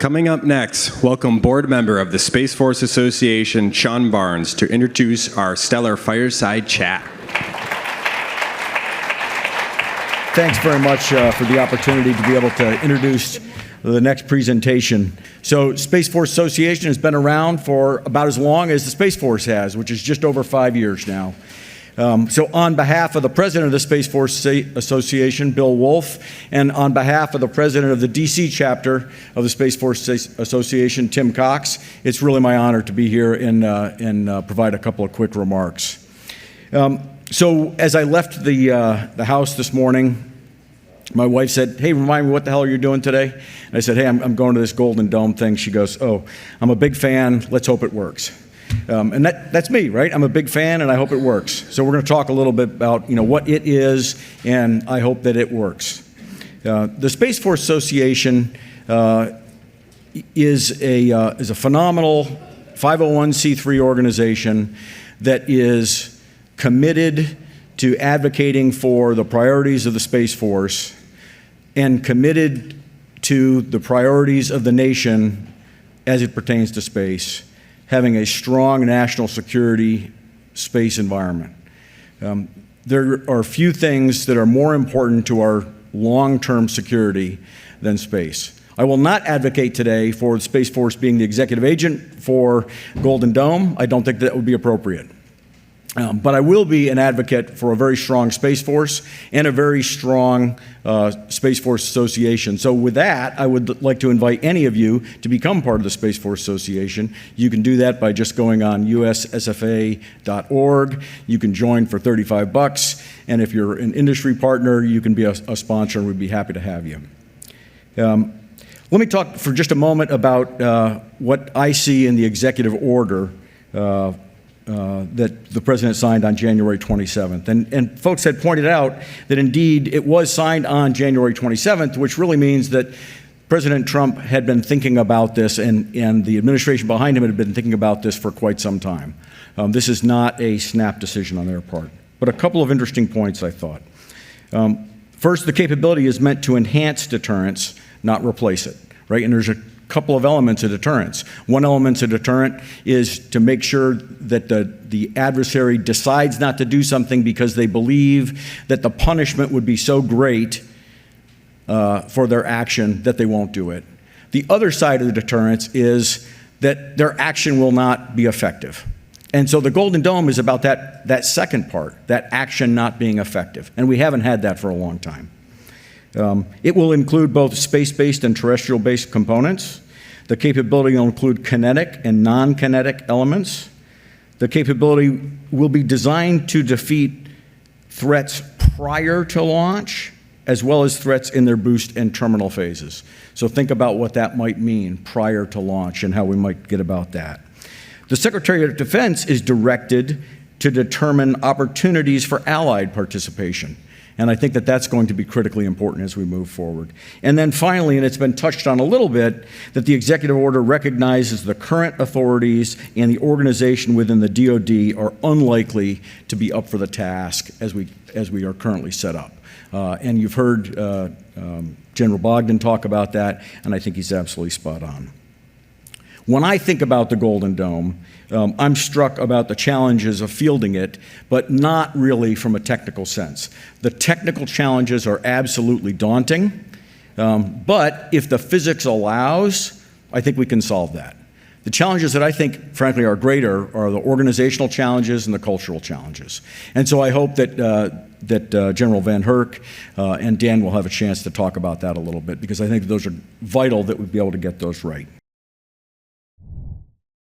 Coming up next, welcome board member of the Space Force Association, Shawn Barnes, to introduce our stellar fireside chat. Thanks very much for the opportunity to be able to introduce the next presentation. So Space Force Association has been around for about as long as the Space Force has, which is just over 5 years now. So on behalf of the president of the Space Force Association, Bill Wolf, and on behalf of the president of the D.C. chapter of the Space Force Association, Tim Cox, it's really my honor to be here and provide a couple of quick remarks. So as I left the house this morning, my wife said, "Hey, remind me what the hell are you doing today?" And I said, "Hey, I'm going to this Golden Dome thing." She goes, "Oh, I'm a big fan. Let's hope it works." And that's me, right? I'm a big fan, and I hope it works. So we're going to talk a little bit about what it is, and I hope that it works. The Space Force Association is a phenomenal 501c3 organization that is committed to advocating for the priorities of the Space Force and committed to the priorities of the nation as it pertains to space, having a strong national security space environment. There are few things that are more important to our long-term security than space. I will not advocate today for the Space Force being the executive agent for Golden Dome. I don't think that would be appropriate. But I will be an advocate for a very strong Space Force and a very strong Space Force Association. So with that, I would like to invite any of you to become part of the Space Force Association. You can do that by just going on ussfa.org. You can join for $35, and if you're an industry partner, you can be a sponsor, and we'd be happy to have you. Let me talk for just a moment about what I see in the executive order that the president signed on January 27th. And folks had pointed out that indeed it was signed on January 27th, which really means that President Trump had been thinking about this and the administration behind him had been thinking about this for quite some time. This is not a snap decision on their part. But a couple of interesting points, I thought. First, the capability is meant to enhance deterrence, not replace it, right? And there's a couple of elements of deterrence. One element of deterrent is to make sure that the adversary decides not to do something because they believe that the punishment would be so great for their action that they won't do it. The other side of the deterrence is that their action will not be effective. And so the Golden Dome is about that second part, that action not being effective. And we haven't had that for a long time. It will include both space-based and terrestrial-based components. The capability will include kinetic and non-kinetic elements. The capability will be designed to defeat threats prior to launch, as well as threats in their boost and terminal phases. So think about what that might mean prior to launch and how we might get about that. The Secretary of Defense is directed to determine opportunities for allied participation. And I think that that's going to be critically important as we move forward. And then finally, and it's been touched on a little bit, that the executive order recognizes the current authorities and the organization within the DoD are unlikely to be up for the task as we are currently set up. And you've heard General Bogdan talk about that, and I think he's absolutely spot on. When I think about the Golden Dome, I'm struck about the challenges of fielding it, but not really from a technical sense. The technical challenges are absolutely daunting, but if the physics allows, I think we can solve that. The challenges that I think, frankly, are greater are the organizational challenges and the cultural challenges. And so I hope that General Van Herk and Dan will have a chance to talk about that a little bit, because I think those are vital that we'd be able to get those right.